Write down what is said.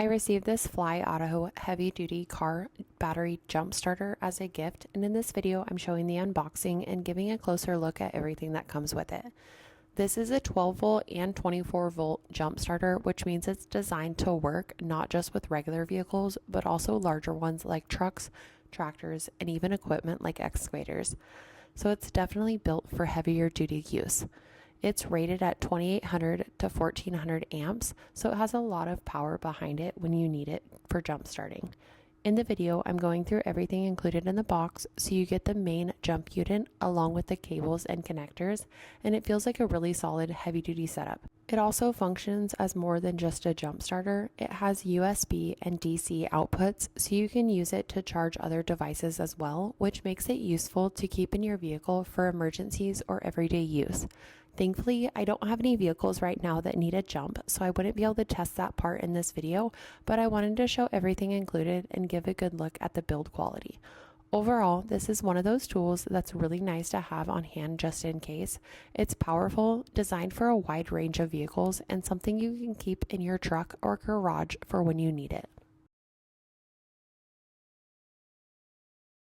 I received this FlyAuto heavy duty car battery jump starter as a gift, and in this video I'm showing the unboxing and giving a closer look at everything that comes with it. This is a 12 volt and 24 volt jump starter, which means it's designed to work not just with regular vehicles, but also larger ones like trucks, tractors, and even equipment like excavators. So it's definitely built for heavier duty use. It's rated at 2800 to 1400 amps, so it has a lot of power behind it when you need it for jump starting. In the video, I'm going through everything included in the box, so you get the main jump unit along with the cables and connectors, and it feels like a really solid heavy-duty setup. It also functions as more than just a jump starter. It has USB and DC outputs, so you can use it to charge other devices as well, which makes it useful to keep in your vehicle for emergencies or everyday use. Thankfully, I don't have any vehicles right now that need a jump, so I wouldn't be able to test that part in this video, but I wanted to show everything included and give a good look at the build quality. Overall, this is one of those tools that's really nice to have on hand just in case. It's powerful, designed for a wide range of vehicles, and something you can keep in your truck or garage for when you need it.